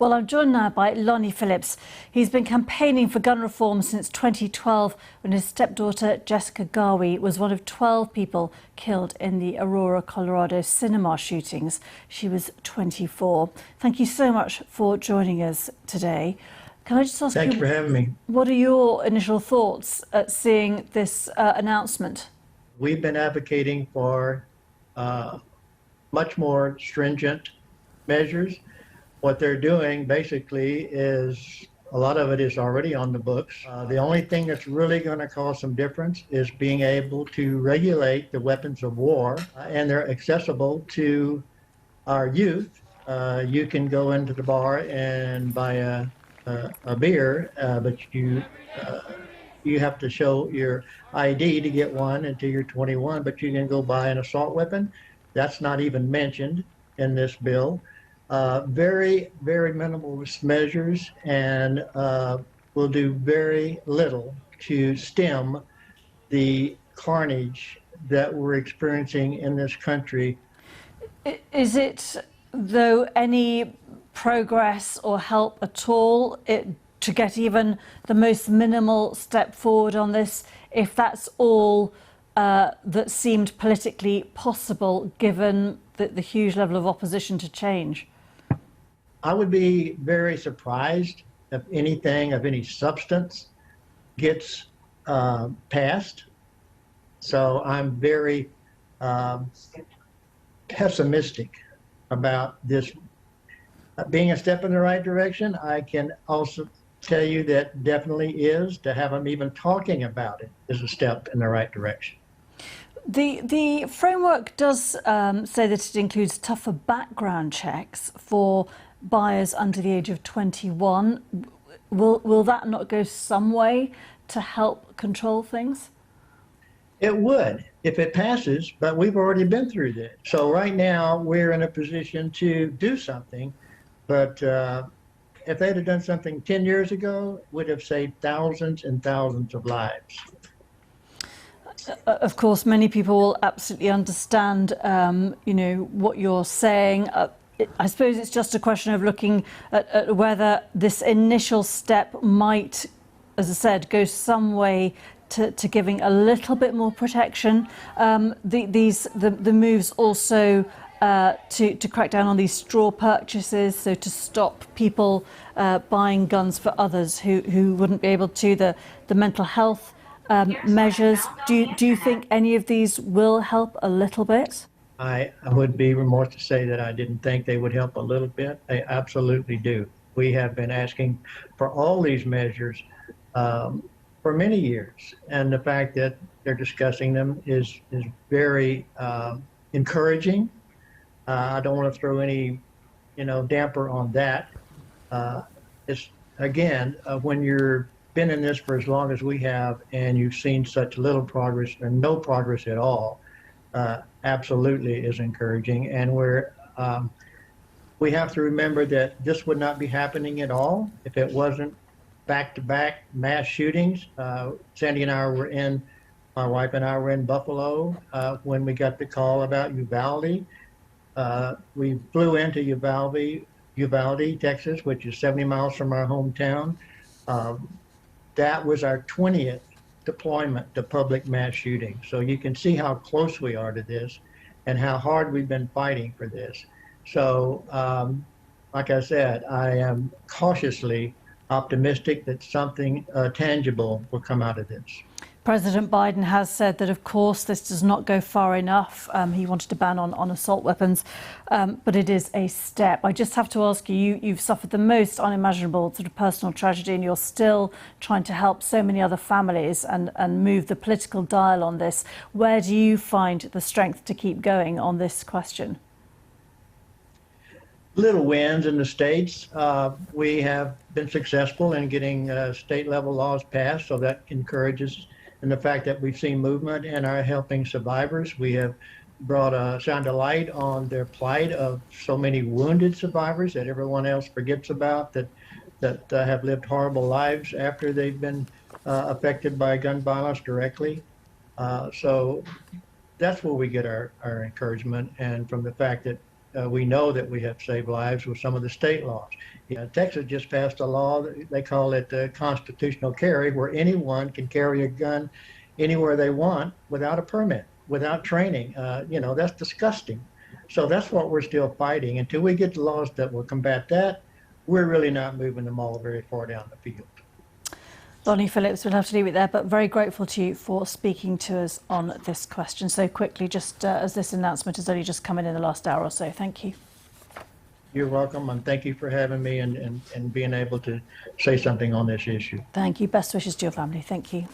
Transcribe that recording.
Well, I'm joined now by Lonnie Phillips. He's been campaigning for gun reform since 2012 when his stepdaughter Jessica Garvey was one of 12 people killed in the Aurora, Colorado cinema shootings. She was 24. Thank you so much for joining us today. Can I just ask Thanks for having me. What are your initial thoughts at seeing this announcement? We've been advocating for much more stringent measures. What they're doing basically is a lot of it is already on the books. The only thing that's really going to cause some difference is being able to regulate the weapons of war, and they're accessible to our youth. You can go into the bar and buy a beer, but you have to show your ID to get one until you're 21, but you can go buy an assault weapon. That's not even mentioned in this bill. Very, very minimal measures, and will do very little to stem the carnage that we're experiencing in this country. Is it, though, any progress or help at all to get even the most minimal step forward on this, if that's all that seemed politically possible, given the huge level of opposition to change? I would be very surprised if anything of any substance gets passed. So I'm very pessimistic about this being a step in the right direction. I can also tell you that definitely is, to have them even talking about it is a step in the right direction. The framework does say that it includes tougher background checks for buyers under the age of 21. Will that not go some way to help control things? It would if it passes, but we've already been through this. So right now we're in a position to do something, but if they'd have done something 10 years ago, it would have saved thousands and thousands of lives. Of course, many people will absolutely understand, what you're saying. I suppose it's just a question of looking at whether this initial step might, as I said, go some way to giving a little bit more protection. The moves also to crack down on these straw purchases, so to stop people buying guns for others who wouldn't be able to. The mental health measures. Do you think any of these will help a little bit? I would be remorse to say that I didn't think they would help a little bit. They absolutely do. We have been asking for all these measures for many years, and the fact that they're discussing them is very encouraging. I don't want to throw any, damper on that. It's again, when you're been in this for as long as we have, and you've seen such little progress or no progress at all, absolutely is encouraging. And we have to remember that this would not be happening at all if it wasn't back-to-back mass shootings. Sandy and I my wife and I were in Buffalo when we got the call about Uvalde. We flew into Uvalde, Texas, which is 70 miles from our hometown. That was our 20th deployment to public mass shooting. So you can see how close we are to this and how hard we've been fighting for this. So, like I said, I am cautiously optimistic that something tangible will come out of this. President Biden has said that, of course, this does not go far enough. He wanted to ban on assault weapons, but it is a step. I just have to ask you, you've suffered the most unimaginable sort of personal tragedy, and you're still trying to help so many other families and move the political dial on this. Where do you find the strength to keep going on this question? Little wins in the states. We have been successful in getting state level laws passed, so that encourages. And the fact that we've seen movement and are helping survivors. We have shined a light on their plight of so many wounded survivors that everyone else forgets about, that have lived horrible lives after they've been affected by gun violence directly. So that's where we get our encouragement, and from the fact that we know that we have saved lives with some of the state laws. Texas just passed a law, they call it constitutional carry, where anyone can carry a gun anywhere they want without a permit, without training. That's disgusting. So that's what we're still fighting. Until we get the laws that will combat that, we're really not moving them all very far down the field. Lonnie Phillips, we'll have to leave it there, but very grateful to you for speaking to us on this question so quickly, just as this announcement has only just come in the last hour or so. Thank you. You're welcome, and thank you for having me and being able to say something on this issue. Thank you. Best wishes to your family. Thank you.